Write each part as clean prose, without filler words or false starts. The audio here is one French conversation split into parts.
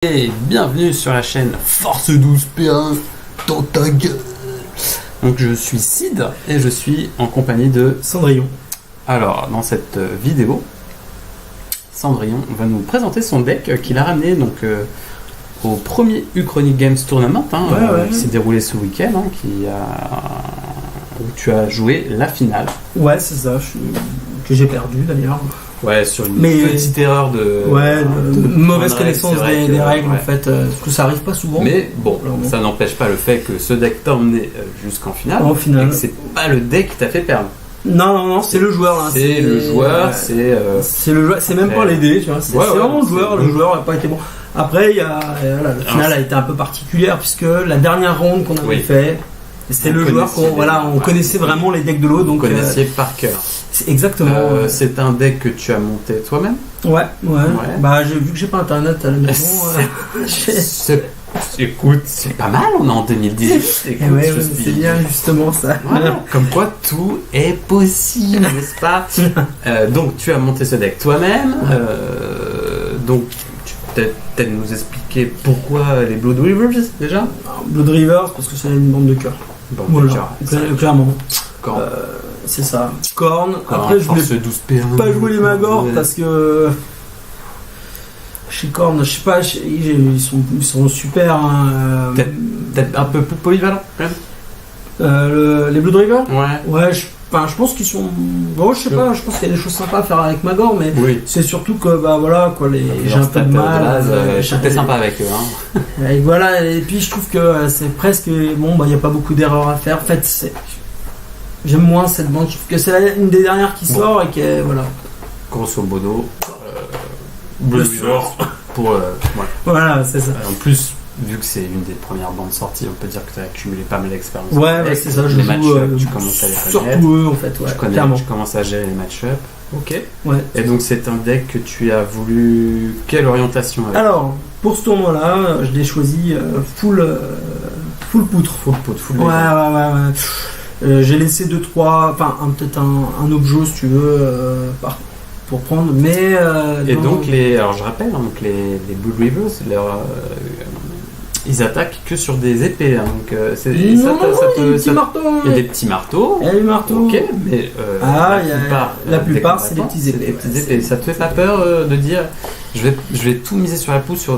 Et bienvenue sur la chaîne Force 12 P1 dans ta gueule. Donc je suis Sid et je suis en compagnie de Cendrillon. Alors dans cette vidéo, Cendrillon va nous présenter son deck qu'il a ramené donc au premier Uchronic Games Tournament qui s'est déroulé ce week-end, où tu as joué la finale. Ouais, c'est ça, que j'ai perdu d'ailleurs. Ouais, sur une petite erreur de mauvaise connaissance des règles ouais. En fait, parce que ça arrive pas souvent. Mais bon, ça n'empêche pas le fait que ce deck t'a emmené jusqu'en finale. En finale. Et que c'est pas le deck qui t'a fait perdre. Non, c'est le joueur. Hein, c'est le joueur, c'est le joueur, c'est même pas les dés, tu vois. C'est vraiment le joueur. Le joueur n'a pas été bon. Après, la finale a été un peu particulière puisque la dernière ronde qu'on avait fait, c'était le joueur on connaissait vraiment les decks de l'autre. Donc, connaissiez par cœur. Exactement. C'est un deck que tu as monté toi-même. Ouais. Bah, j'ai vu que j'ai pas internet à la maison. Écoute, c'est pas mal, on est en 2018. C'est bien justement ça. Voilà. Comme quoi tout est possible, n'est-ce pas? Donc tu as monté ce deck toi-même. Donc tu peux peut-être nous expliquer pourquoi les Blood Rivers déjà? Blood Rivers parce que c'est une bande de cœur. Clairement. Corne. C'est ça. Corne. Après je voulais pas jouer les Magor parce que chez Korn, je sais pas, ils sont super. Peut-être un peu plus polyvalent quand même. Les Blood River. Ouais. Je pense qu'ils sont. Bon, je sais pas, je pense qu'il y a des choses sympas à faire avec Magor, mais c'est surtout que j'ai un peu de mal. J'étais sympa avec eux. Et voilà, et puis je trouve que c'est presque. Bon, il n'y a pas beaucoup d'erreurs à faire. En fait, j'aime moins cette bande. Je trouve que c'est une des dernières qui sort et que voilà. Grosso modo. Blood River pour voilà, c'est ça. En plus, vu que c'est une des premières bandes sorties, on peut dire que tu as accumulé pas mal d'expérience. Ouais, c'est ça. Les match-up, tu commences à les connaître. Surtout eux, en fait. Tu commences à gérer les match-up. Ok. Ouais. Et donc c'est un deck que tu as voulu. Quelle orientation avec? Alors, pour ce tournoi-là, je l'ai choisi full poutre. Ouais. J'ai laissé 2-3, enfin peut-être un objet si tu veux pour prendre, mais et donc alors je rappelle, donc les Blue Rivers, ils attaquent que sur des épées, donc il y a des petits marteaux. Il y a des petits marteaux. Il y a des marteaux. Ok, mais la plupart c'est des petits épées. Ça te fait pas peur de dire je vais tout miser sur la pousse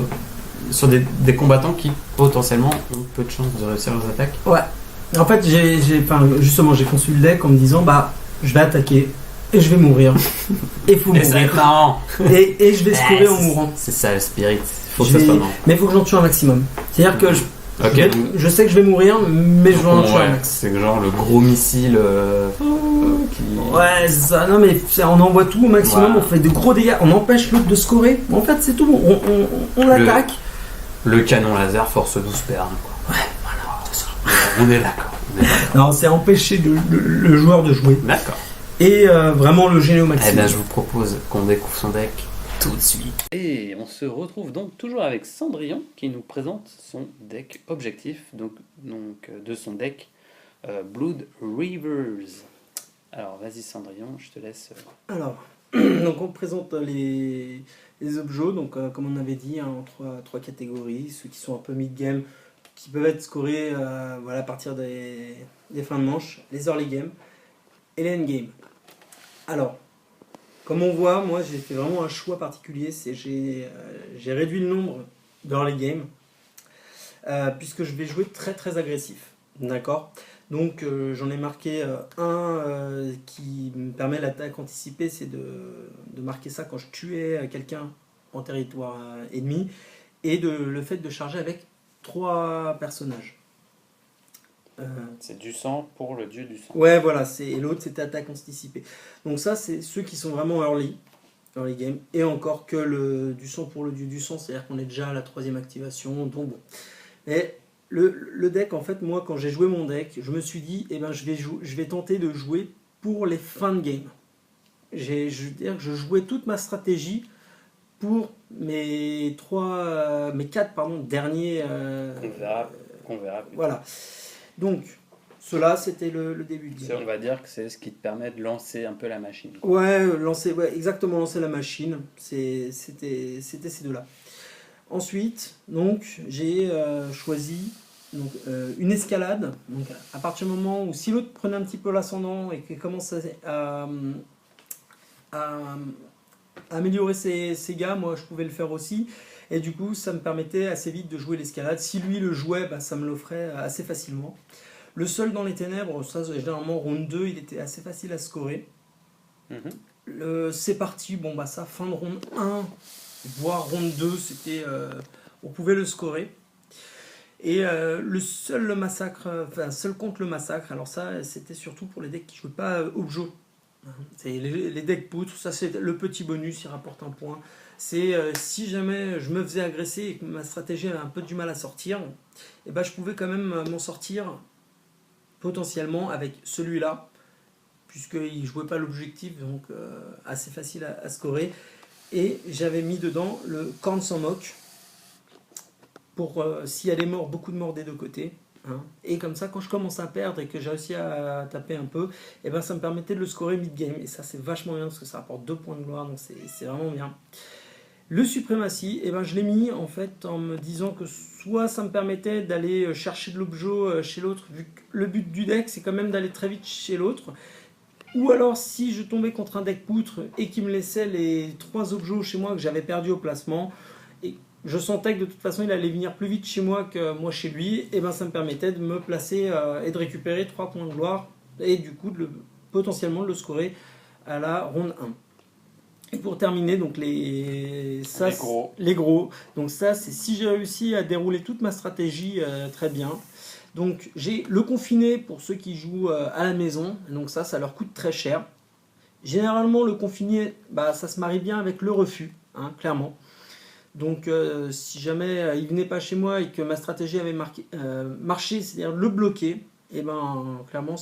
sur des combattants qui potentiellement ont peu de chances de réussir leurs attaques? Ouais. En fait, j'ai conçu le deck en me disant je vais attaquer et je vais mourir. Et faut mourir. Et je vais scorer en mourant. C'est ça le spirit. Faut que ça soit mais il faut que j'en tue un maximum. C'est-à-dire que je sais que je vais mourir, mais je vais en tuer un max. C'est genre le gros missile. Ouais, c'est ça. Non, mais on envoie tout au maximum. On fait de gros dégâts. On empêche l'autre de scorer. En fait, c'est tout. On l'attaque. Le canon laser force 12 P1. Ouais, voilà. C'est ça. On est d'accord. Non, c'est empêcher le joueur de jouer. D'accord. Et vraiment le gêner au maximum. Eh bien, je vous propose qu'on découvre son deck tout de suite. Et on se retrouve donc toujours avec Cendrillon qui nous présente son deck objectif, donc de son deck Blood Rivers. Alors, vas-y Cendrillon, je te laisse. Alors, donc on présente les objets, donc comme on avait dit, en trois catégories, ceux qui sont un peu mid-game, qui peuvent être scorés à partir des fins de manche, les early game et les end-game. Alors, comme on voit, moi j'ai fait vraiment un choix particulier, j'ai réduit le nombre d'early game, puisque je vais jouer très très agressif, d'accord? Donc j'en ai marqué un qui me permet l'attaque anticipée, c'est de marquer ça quand je tuais quelqu'un en territoire ennemi, et le fait de charger avec 3 personnages. C'est du sang pour le dieu du sang. Ouais, voilà, et l'autre c'était attaque anticipée. Donc ça, c'est ceux qui sont vraiment early game, et encore que du sang pour le dieu du sang, c'est-à-dire qu'on est déjà à la 3e activation, donc bon. Et le deck, en fait, moi, quand j'ai joué mon deck, je me suis dit, je vais tenter de jouer pour les fins de game. Je veux dire que je jouais toute ma stratégie pour mes 4 derniers... qu'on verra. Voilà. Donc, cela, c'était le début de game. On va dire que c'est ce qui te permet de lancer un peu la machine. Ouais, lancer la machine. C'était ces deux-là. Ensuite, donc, j'ai choisi donc, une escalade. Donc, à partir du moment où si l'autre prenait un petit peu l'ascendant et qu'il commence à améliorer ses gars, moi je pouvais le faire aussi. Et du coup, ça me permettait assez vite de jouer l'escalade. Si lui le jouait, bah, ça me l'offrait assez facilement. Le seul dans les ténèbres, ça généralement round 2, il était assez facile à scorer. C'est parti, bon bah ça, fin de round 1, voire round 2, c'était, on pouvait le scorer. Et le massacre, enfin seul contre le massacre, alors ça c'était surtout pour les decks qui ne jouaient pas Objo. C'est les decks poutres, ça c'est le petit bonus, il rapporte un point. C'est si jamais je me faisais agresser et que ma stratégie avait un peu du mal à sortir, et ben, je pouvais quand même m'en sortir potentiellement avec celui-là, puisqu'il ne jouait pas l'objectif, donc assez facile à scorer. Et j'avais mis dedans le Corne sans moque, pour s'il y a des morts, beaucoup de morts des deux côtés. Hein. Et comme ça, quand je commence à perdre et que j'ai réussi à taper un peu, et ben ça me permettait de le scorer mid-game. Et ça, c'est vachement bien parce que ça rapporte 2 points de gloire, donc c'est vraiment bien. Le suprématie, et ben je l'ai mis en fait en me disant que soit ça me permettait d'aller chercher de l'objet chez l'autre, vu que le but du deck c'est quand même d'aller très vite chez l'autre, ou alors si je tombais contre un deck poutre et qu'il me laissait les 3 objets chez moi que j'avais perdu au placement, et je sentais que de toute façon il allait venir plus vite chez moi que moi chez lui, et ben ça me permettait de me placer et de récupérer 3 points de gloire, et du coup potentiellement de le scorer à la ronde 1. Et pour terminer, donc les gros. Donc ça, c'est si j'ai réussi à dérouler toute ma stratégie très bien. Donc j'ai le confiné pour ceux qui jouent à la maison. Donc ça leur coûte très cher. Généralement, le confiné, bah, ça se marie bien avec le refus, hein, clairement. Donc si jamais il venait pas chez moi et que ma stratégie avait marché, c'est-à-dire le bloquer, et ben clairement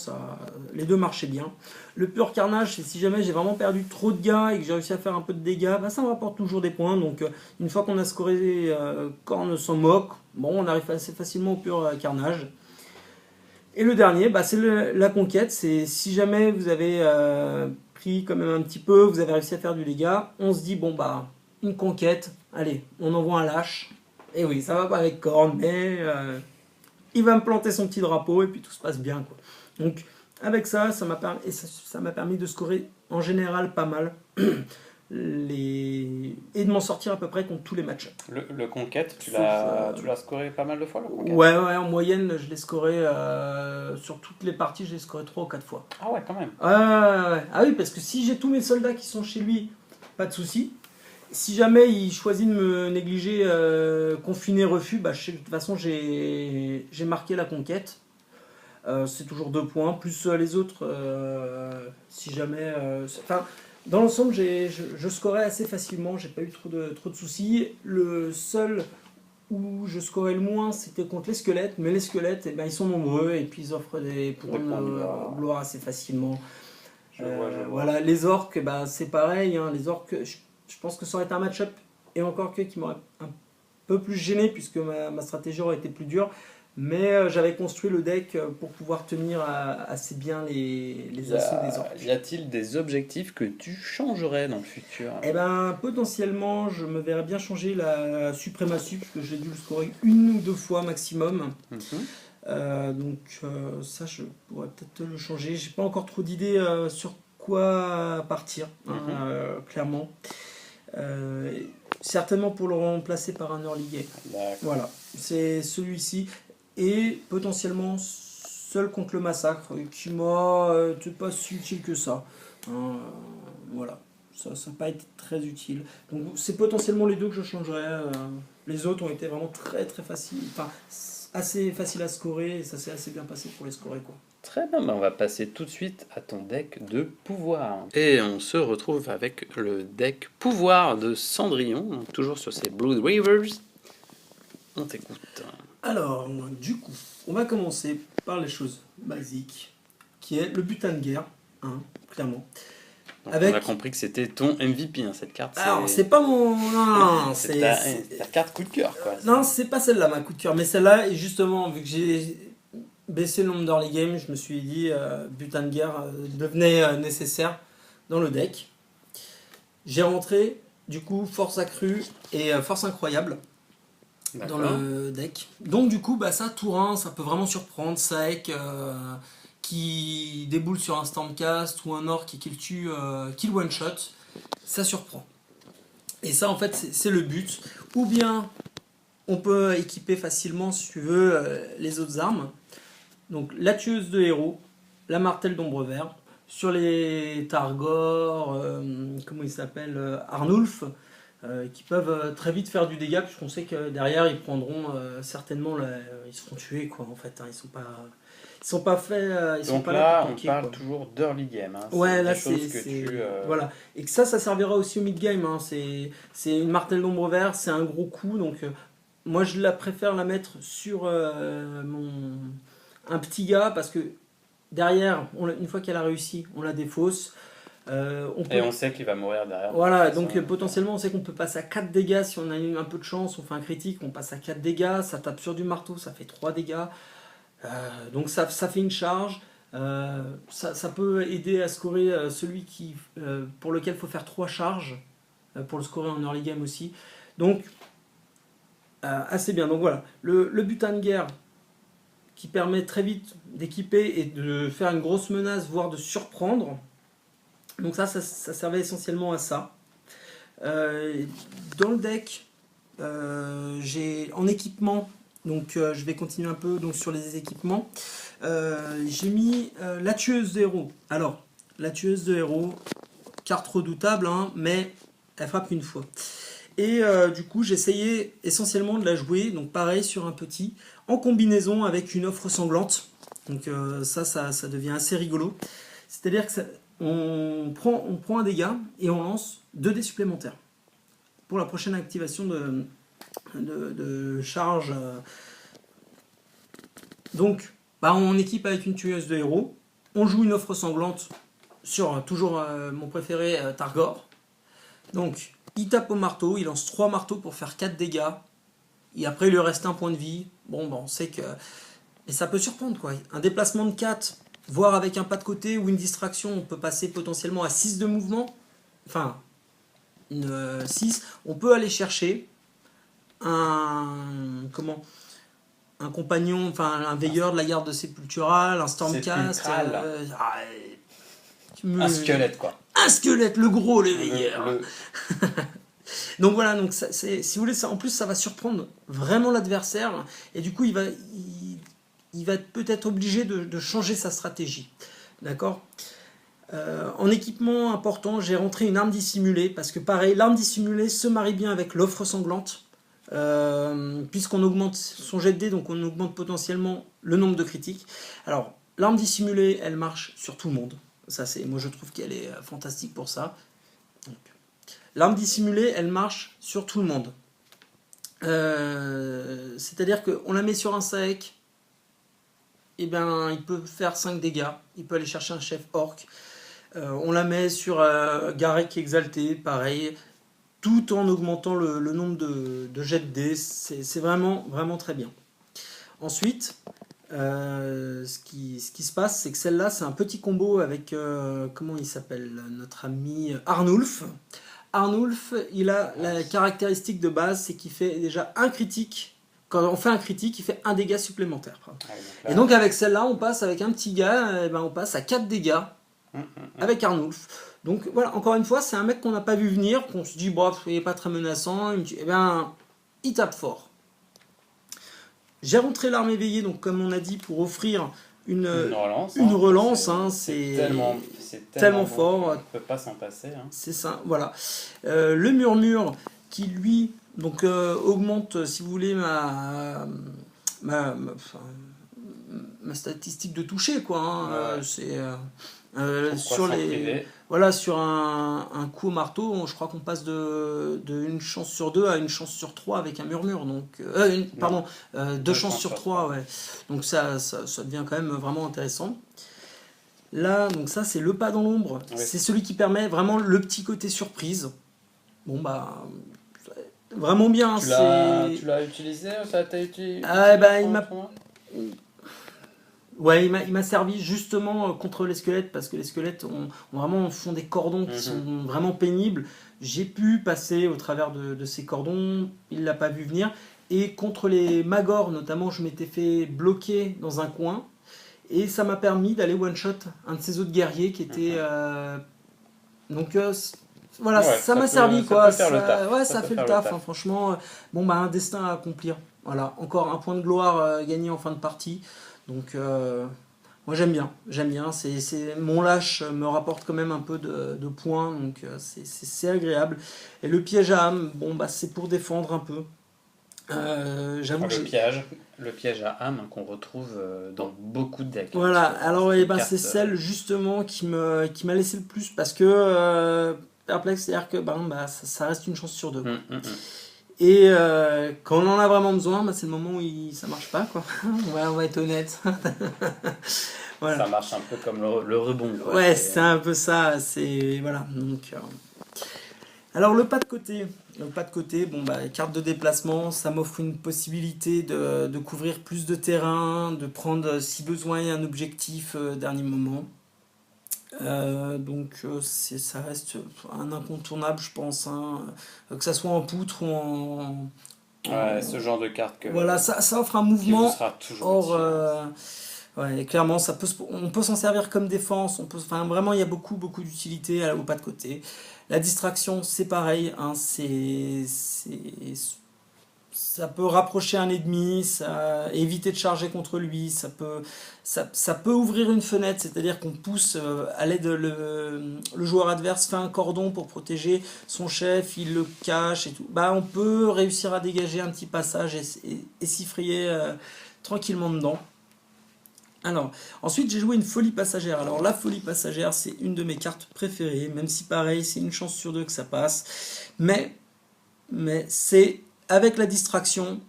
les deux marchaient bien. Le pur carnage, c'est si jamais j'ai vraiment perdu trop de gars et que j'ai réussi à faire un peu de dégâts, bah, ça me rapporte toujours des points. Donc une fois qu'on a scoré Corne sans moque, bon, on arrive assez facilement au pur carnage. Et le dernier, bah, c'est la conquête. C'est si jamais vous avez pris quand même un petit peu, vous avez réussi à faire du dégât, on se dit bon bah une conquête, allez, on envoie un lâche. Et oui, ça va pas avec Corne, mais il va me planter son petit drapeau et puis tout se passe bien, quoi. Donc avec ça, ça m'a permis de scorer en général pas mal et de m'en sortir à peu près contre tous les matchs. Le conquête, tu l'as scoré pas mal de fois, le conquête? Ouais, en moyenne, je l'ai scoré sur toutes les parties, je l'ai scoré 3 ou 4 fois. Ah ouais, quand même. Ah oui, parce que si j'ai tous mes soldats qui sont chez lui, pas de souci. Si jamais il choisit de me négliger, confiner, refus, bah, de toute façon j'ai marqué la conquête. C'est toujours 2 points, plus les autres, si jamais... dans l'ensemble, je scorais assez facilement, j'ai pas eu trop de soucis. Le seul où je scorais le moins, c'était contre les squelettes, mais les squelettes, eh ben, ils sont nombreux et puis ils offrent des points de gloire assez facilement. Je vois. Voilà, les orques, bah, c'est pareil, hein, les orques... Je pense que ça aurait été un match-up, et encore que qui m'aurait un peu plus gêné, puisque ma stratégie aurait été plus dure. Mais j'avais construit le deck pour pouvoir tenir assez bien les assauts des orques. Y a-t-il des objectifs que tu changerais dans le futur? Eh ben, potentiellement, je me verrais bien changer la suprématie, puisque j'ai dû le scorer 1 ou 2 fois maximum. Donc ça, je pourrais peut-être le changer. J'ai pas encore trop d'idées sur quoi partir, clairement. Certainement pour le remplacer par un early game. Voilà, c'est celui-ci. Et potentiellement seul contre le massacre, qui m'a été pas si utile que ça. Voilà, ça n'a pas été très utile. Donc c'est potentiellement les deux que je changerais. Les autres ont été vraiment très très faciles, enfin assez faciles à scorer, et ça s'est assez bien passé pour les scorer, quoi. Très bien, on va passer tout de suite à ton deck de pouvoir. Et on se retrouve avec le deck pouvoir de Cendrillon, donc toujours sur ses Blood Rivers. On t'écoute. Alors, du coup, on va commencer par les choses basiques, qui est le butin de guerre, hein, clairement. Donc on a compris que c'était ton MVP, hein, cette carte. Alors, c'est pas mon... Non, c'est ta carte coup de cœur, quoi. Non, c'est pas celle-là, ma coup de cœur. Mais celle-là, et justement, vu que j'ai baissé le nombre d'early game, je me suis dit, butin de guerre devenait nécessaire dans le deck. J'ai rentré, du coup, force accrue et force incroyable. dans D'accord. le deck. Donc du coup, ça, tour 1, ça peut vraiment surprendre. Saek qui déboule sur un Stormcast ou un Orc et qui le tue, qui le one-shot, ça surprend. Et ça, en fait, c'est le but. Ou bien, on peut équiper facilement, si tu veux, les autres armes. Donc la tueuse de héros, la martelle d'ombre vert. Sur les Targor, comment il s'appelle, Arnulf, qui peuvent très vite faire du dégât, puisqu'on sait que derrière ils prendront certainement, ils seront tués quoi en fait. Hein, ils sont pas faits, ils sont Donc pas là, pour on tanker, parle quoi. toujours d'early game. Hein. Ouais, C'est là des choses que tu. voilà, et que ça servira aussi au mid game. Hein. C'est une martelle d'ombre vert, c'est un gros coup, donc moi je la préfère la mettre sur un petit gars parce que derrière, une fois qu'elle a réussi, on la défausse. Et on sait qu'il va mourir derrière. Voilà, donc potentiellement on sait qu'on peut passer à 4 dégâts si on a eu un peu de chance, on fait un critique, on passe à 4 dégâts, ça tape sur du marteau, ça fait 3 dégâts. Donc ça fait une charge. Ça peut aider à scorer celui pour lequel il faut faire 3 charges, pour le scorer en early game aussi. Donc assez bien. Donc voilà, le butin de guerre qui permet très vite d'équiper et de faire une grosse menace, voire de surprendre. Donc ça servait essentiellement à ça. Dans le deck, j'ai en équipement, donc je vais continuer un peu donc, sur les équipements. J'ai mis la tueuse de héros. Alors, la tueuse de héros, carte redoutable, hein, mais elle frappe une fois. Et du coup, j'ai essayé essentiellement de la jouer, donc pareil sur un petit, en combinaison avec une offre sanglante. Donc ça devient assez rigolo. C'est-à-dire que on prend un dégât et on lance 2 dés supplémentaires. Pour la prochaine activation de charge. Donc, on équipe avec une tueuse de héros. On joue une offre sanglante sur toujours mon préféré, Targor. Donc, il tape au marteau, il lance 3 marteaux pour faire 4 dégâts. Et après, il lui reste un point de vie. Bon, on sait que... Et ça peut surprendre, quoi. Un déplacement de 4, voire avec un pas de côté ou une distraction, on peut passer potentiellement à 6 de mouvement. Enfin, 6. On peut aller chercher un compagnon, enfin un veilleur de la garde sépulturale, un Stormcast. Un squelette, quoi. Un squelette, le gros, le veilleur. Donc voilà, donc si vous voulez, en plus ça va surprendre vraiment l'adversaire et du coup il va être peut-être obligé de changer sa stratégie. D'accord ? En équipement important, j'ai rentré une arme dissimulée parce que pareil, l'arme dissimulée se marie bien avec l'offre sanglante puisqu'on augmente son jet de dés, donc on augmente potentiellement le nombre de critiques. Alors l'arme dissimulée, elle marche sur tout le monde. Ça, moi je trouve qu'elle est fantastique pour ça. Donc, l'arme dissimulée, elle marche sur tout le monde. C'est-à-dire qu'on la met sur un Saek, et il peut faire 5 dégâts, il peut aller chercher un chef orc. On la met sur Garek exalté, pareil, tout en augmentant le nombre de jets de dés. C'est vraiment, vraiment très bien. Ensuite, ce qui se passe, c'est que celle-là, c'est un petit combo avec, comment il s'appelle, notre ami Arnulf. Arnulf, il a la caractéristique de base, c'est qu'il fait déjà un critique. Quand on fait un critique, il fait un dégât supplémentaire. Et donc avec celle-là, on passe avec un petit gars, on passe à 4 dégâts avec Arnulf. Donc voilà, encore une fois, c'est un mec qu'on n'a pas vu venir, qu'on se dit, bof, il n'est pas très menaçant, il tape fort. J'ai rentré l'arme éveillée, donc comme on a dit, pour offrir une relance. C'est tellement fort. On ne peut pas s'en passer. Hein. C'est ça, voilà. Le murmure qui, lui, donc, augmente, si vous voulez, ma statistique de toucher, quoi. Hein. Ouais. C'est... sur un coup au marteau, je crois qu'on passe de une chance sur 2 à une chance sur 3 avec un murmure. Donc, 2 chances sur 3, ouais. Donc ça devient quand même vraiment intéressant. Là, donc ça c'est le pas dans l'ombre. Oui. C'est celui qui permet vraiment le petit côté surprise. Bon vraiment bien. Tu l'as utilisé, ça t'a utilisé? Il m'a servi justement contre les squelettes parce que les squelettes font des cordons qui sont vraiment pénibles. J'ai pu passer au travers de ces cordons, il l'a pas vu venir Et contre les Magor, notamment, je m'étais fait bloquer dans un coin. Et ça m'a permis d'aller one-shot un de ces autres guerriers qui était... Donc voilà, Ouais, ça m'a peut- servi ça quoi. peut faire le taf. Ouais, Ça ça peut fait le faire le taf, taf. hein, franchement. Bon, bah un destin à accomplir. Voilà, encore un point de gloire gagné en fin de partie. Donc moi j'aime bien, j'aime bien. Mon lâche me rapporte quand même un peu de points, donc c'est agréable. Et le piège à âme, bon bah c'est pour défendre un peu. J'avoue que Le piège à âme qu'on retrouve dans beaucoup de decks. voilà, Parce que alors une c'est carte, celle justement qui m'a laissé le plus parce que perplexe, c'est-à-dire que ça reste une chance sur deux. Et quand on en a vraiment besoin, c'est le moment où ça marche pas, quoi. On va être honnête. Voilà. Ça marche un peu comme le rebond. Quoi. Ouais, c'est un peu ça. Voilà. Donc, alors le pas de côté. Le pas de côté, carte de déplacement, ça m'offre une possibilité de couvrir plus de terrain, de prendre si besoin un objectif dernier moment. Donc ça reste un incontournable, je pense, hein, que ça soit en poutre ou en... Ouais, ce genre de carte Voilà, ça offre un qui vous mouvement sera toujours hors... utile. ouais, clairement, on peut s'en servir comme défense. Enfin, vraiment, il y a beaucoup d'utilité au pas de côté. La distraction, c'est pareil. Hein, ça peut rapprocher un ennemi, éviter de charger contre lui, ça peut ouvrir une fenêtre, c'est-à-dire qu'on pousse à l'aide, le joueur adverse fait un cordon pour protéger son chef, il le cache et tout. On peut réussir à dégager un petit passage et s'y frayer tranquillement dedans. Alors, ensuite j'ai joué une folie passagère. Alors la folie passagère, c'est une de mes cartes préférées, même si pareil, c'est une chance sur deux que ça passe. Mais c'est avec la distraction,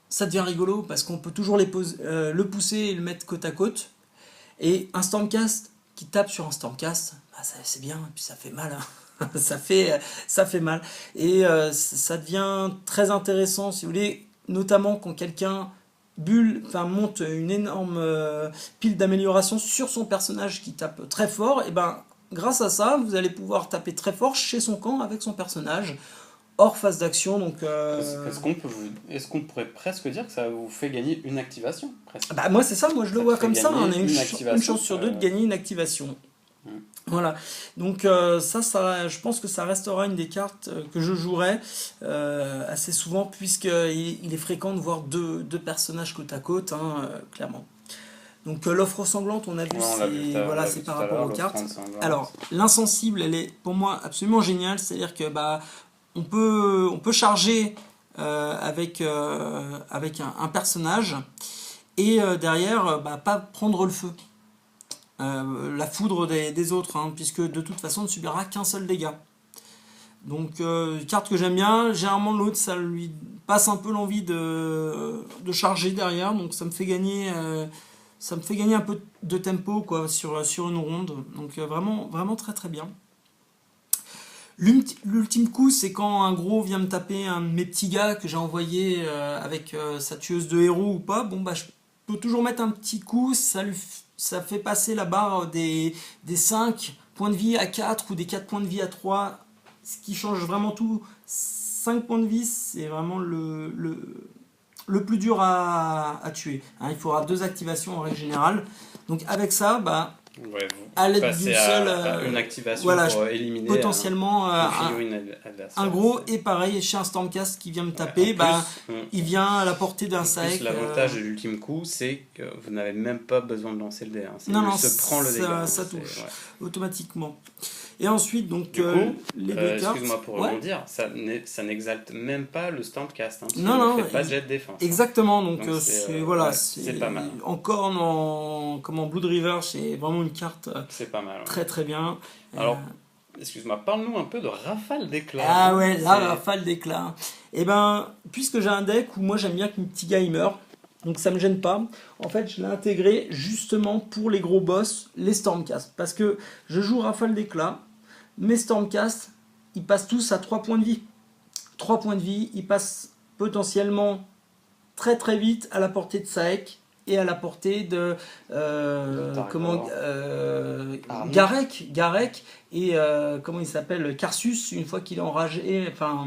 ça devient rigolo parce qu'on peut toujours le pousser et le mettre côte à côte. Et un Stormcast qui tape sur un Stormcast, c'est bien, et puis ça fait mal. Hein. ça fait mal. Et ça devient très intéressant, si vous voulez, notamment quand quelqu'un monte une énorme pile d'amélioration sur son personnage qui tape très fort. Et grâce à ça, vous allez pouvoir taper très fort chez son camp avec son personnage. Hors phase d'action, donc... Est-ce qu'on pourrait presque dire que ça vous fait gagner une activation presque. Moi c'est ça, moi je le vois comme ça, on a une chance sur deux de gagner une activation. Voilà, donc je pense que ça restera une des cartes que je jouerai assez souvent, puisqu'il est fréquent de voir deux personnages côte à côte, hein, clairement. Donc l'offre sanglante, on a vu, c'est par rapport aux cartes. Alors, l'insensible, elle est pour moi absolument géniale, c'est-à-dire que on peut charger avec un personnage et derrière pas prendre le feu, la foudre des autres, hein, puisque de toute façon on ne subira qu'un seul dégât. Donc carte que j'aime bien. Généralement l'autre ça lui passe un peu l'envie de charger derrière, donc ça me fait gagner un peu de tempo quoi, sur une ronde. Donc vraiment, vraiment très très bien. L'ultime coup, c'est quand un gros vient me taper un de mes petits gars que j'ai envoyé avec sa tueuse de héros ou pas. Je peux toujours mettre un petit coup, ça fait passer la barre des 5 points de vie à 4 ou des 4 points de vie à 3, ce qui change vraiment tout. 5 points de vie, c'est vraiment le plus dur à tuer. Hein, il faudra 2 activations en règle générale. Donc avec ça, à l'aide d'une seule une activation pour éliminer potentiellement un gros, et pareil chez un Stormcast qui vient me taper, il vient à la portée d'un sac. L'avantage de l'ultime coup, c'est que vous n'avez même pas besoin de lancer le dé, hein. Non, se prend le dégât, ça touche automatiquement. Et ensuite, donc, du coup, les deux cartes. Excuse-moi pour rebondir, ça n'exalte même pas le Stormcast. Hein, non, ne fait pas de jet de défense. Exactement, donc c'est pas mal. Encore en Blood River, c'est vraiment une carte c'est pas mal, très très bien. Alors, excuse-moi, parle-nous un peu de Rafale d'éclat. Ah ouais, la Rafale d'éclat. Et puisque j'ai un deck où moi j'aime bien que mon petit gars il meurt, donc ça me gêne pas. En fait, je l'ai intégré justement pour les gros boss, les Stormcast. Parce que je joue Rafale d'éclat, mes Stormcast, ils passent tous à 3 points de vie. 3 points de vie, ils passent potentiellement très très vite à la portée de Saek est à la portée de Garek et comment il s'appelle, Carsus, une fois qu'il est enragé, enfin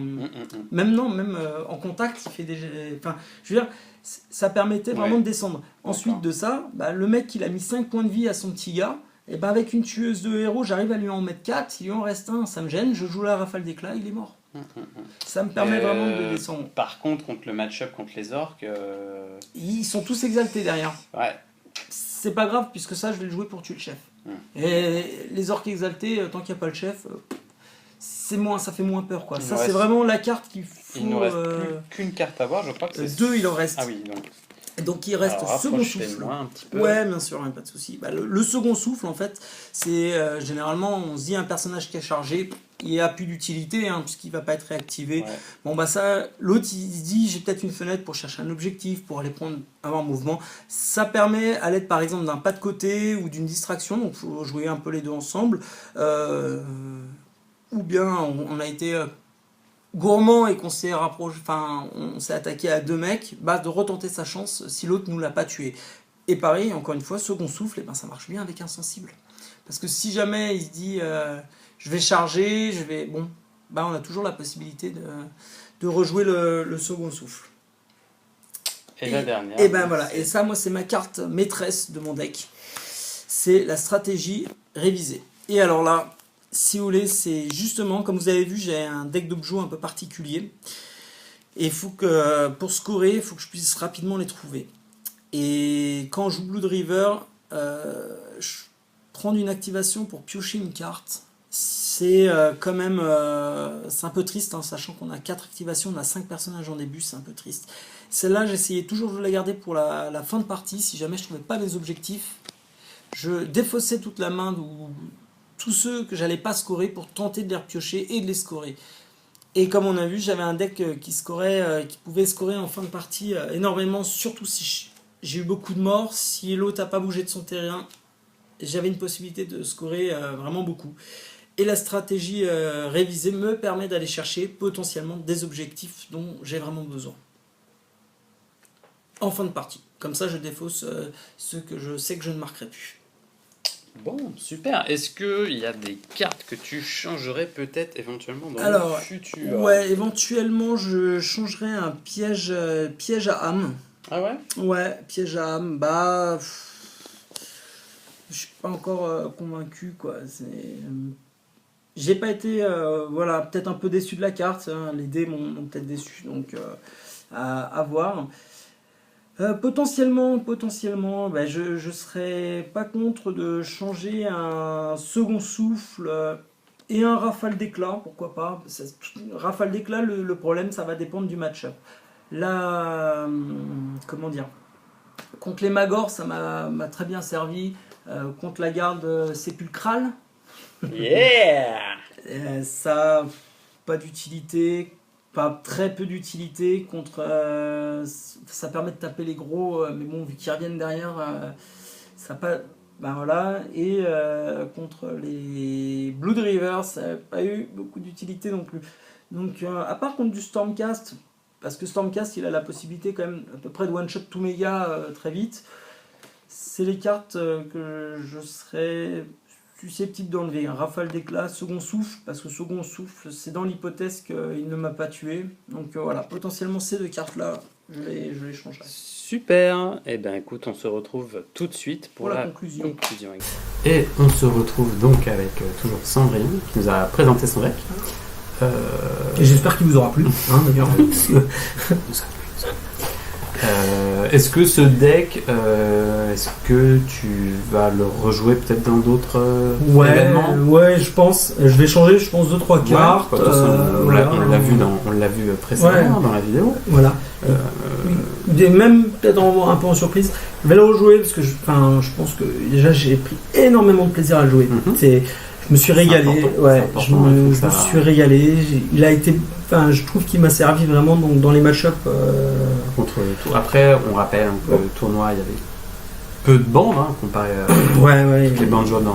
même en contact il fait des, enfin je veux dire ça permettait vraiment de descendre. Ensuite de ça, le mec il a mis 5 points de vie à son petit gars, et avec une tueuse de héros j'arrive à lui en mettre 4, il lui en reste un, ça me gêne, je joue la rafale d'éclat, il est mort. Ça me permet vraiment de descendre. Par contre le match-up contre les orques, ils sont tous exaltés derrière. Ouais. C'est pas grave puisque ça je vais le jouer pour tuer le chef. Et les orques exaltés, tant qu'il n'y a pas le chef, ça fait moins peur quoi. Ça c'est vraiment la carte qu'il faut. Il ne reste plus qu'une carte à voir, je crois que c'est 2 il en reste. Ah oui, donc il reste second souffle. Un petit peu. Ouais, bien sûr, pas de souci. Le second souffle, en fait, c'est généralement, on se dit un personnage qui est chargé, il a plus d'utilité, puisqu'il va pas être réactivé. Ouais. Bon, ça, l'autre, il se dit, j'ai peut-être une fenêtre pour chercher un objectif, pour aller avoir un mouvement. Ça permet, à l'aide, par exemple, d'un pas de côté ou d'une distraction, donc il faut jouer un peu les deux ensemble. Ou bien, on a été gourmand et qu'on s'est rapproché, enfin on s'est attaqué à 2 mecs, de retenter sa chance si l'autre nous l'a pas tué. Et pareil, encore une fois, second souffle, ça marche bien avec insensible. Parce que si jamais il se dit je vais charger, on a toujours la possibilité de rejouer le second souffle. Et la dernière. Et voilà, et ça moi c'est ma carte maîtresse de mon deck. C'est la stratégie révisée. Et alors là, si vous voulez, c'est justement, comme vous avez vu, j'ai un deck d'objets un peu particulier. Et il faut que, pour scorer, il faut que je puisse rapidement les trouver. Et quand je joue Blood River, je prends une activation pour piocher une carte. C'est quand même, c'est un peu triste, sachant qu'on a 4 activations, on a 5 personnages en début, c'est un peu triste. Celle-là, j'essayais toujours de la garder pour la fin de partie. Si jamais je ne trouvais pas mes objectifs, je défaussais toute la main tous ceux que j'allais pas scorer pour tenter de les repiocher et de les scorer. Et comme on a vu, j'avais un deck qui pouvait scorer en fin de partie énormément, surtout si j'ai eu beaucoup de morts, si l'autre n'a pas bougé de son terrain, j'avais une possibilité de scorer vraiment beaucoup. Et la stratégie révisée me permet d'aller chercher potentiellement des objectifs dont j'ai vraiment besoin. En fin de partie. Comme ça, je défausse ceux que je sais que je ne marquerai plus. Bon, super. Est-ce qu'il y a des cartes que tu changerais peut-être éventuellement dans le futur ? Ouais, éventuellement je changerais un piège à âme. Ah ouais ? Ouais, piège à âme. Je suis pas encore convaincu quoi. J'ai pas été peut-être un peu déçu de la carte. Les dés m'ont peut-être déçu, donc à voir. Potentiellement, je serais pas contre de changer un second souffle et un rafale d'éclat, pourquoi pas. Rafale d'éclat, le problème, ça va dépendre du match-up. Là, comment dire, contre les Magors, ça m'a très bien servi. Contre la garde sépulcrale, ça, pas d'utilité. Pas très peu d'utilité contre. Ça permet de taper les gros, mais bon, vu qu'ils reviennent derrière, ça pas. Voilà. Et contre les Blood River, ça n'a pas eu beaucoup d'utilité non plus. Donc, à part contre du Stormcast, parce que Stormcast, il a la possibilité quand même à peu près de one-shot tout méga très vite. C'est les cartes que je serais susceptible d'enlever. Un rafale d'éclat, second souffle, parce que second souffle, c'est dans l'hypothèse qu'il ne m'a pas tué. Donc voilà, potentiellement ces 2 cartes-là, je les changerai. Super. Et écoute, on se retrouve tout de suite pour la conclusion. Et on se retrouve donc avec toujours Sandrine, qui nous a présenté son deck. Et j'espère qu'il vous aura plu, d'ailleurs. Est-ce que ce deck, est-ce que tu vas le rejouer peut-être dans d'autres événements ? Ouais, je pense. Je vais changer, je pense, 2-3 cartes. On l'a vu précédemment dans la vidéo. Voilà. Même peut-être un peu en surprise. Je vais le rejouer parce que je pense que déjà j'ai pris énormément de plaisir à le jouer. Je me suis régalé. Je me suis régalé. Il a été. Je trouve qu'il m'a servi vraiment dans les match-ups. Contre tout. Après, on rappelle que le tournoi, il y avait peu de bandes comparé à les bandes jouables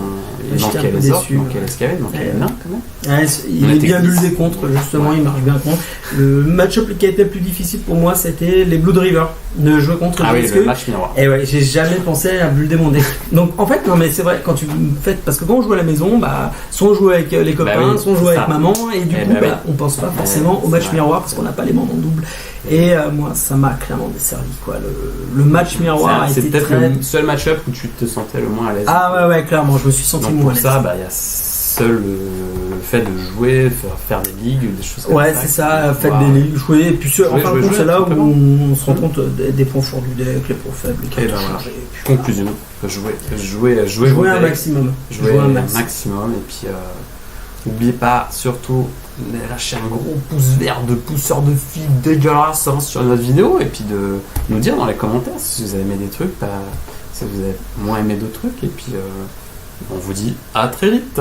Il J'étais un manquait peu les orques, déçu, il manquait ouais. les SKV, il manquait Ouais, les nains quand même. Ouais, il On est était bien glisse. buildé contre, justement, Ouais. il marche bien contre. Le match-up qui a été le plus difficile pour moi, c'était les Blood River. De jouer contre Ah oui, parce le que- match miroir. Et ouais, j'ai jamais pensé à builder mon deck. Donc en fait, non mais c'est vrai, quand tu fais, parce que quand on joue à la maison, bah, soit on joue avec les copains, Bah oui, soit on joue c'est avec ça. maman, et du Eh coup, bah oui. on pense pas forcément au match c'est vrai. miroir parce qu'on n'a pas les mains en double. Et moi, ça m'a clairement desservi quoi. Le match miroir a C'est été peut-être très. le seul match-up où tu te sentais le moins à l'aise. Ah ouais, clairement, je me suis senti Donc moins pour à l'aise. ça, il y a seul le fait de jouer, faire des ligues, des choses comme Ouais, ça. c'est ça, faites Wow. des ligues, jouer, et puis en fin de compte, c'est là où simplement. on se rend compte des points forts du deck, les points faibles, les Et cartes ben à voilà. changer, et puis Conclusion, jouer jouer vos un decks, maximum. jouer un maximum, et puis n'oubliez pas surtout de lâcher un gros pouce vert de pousseur de fil dégueulasse sur notre vidéo, et puis de nous dire dans les commentaires si vous avez aimé des trucs, si vous avez moins aimé d'autres trucs, et puis on vous dit à très vite.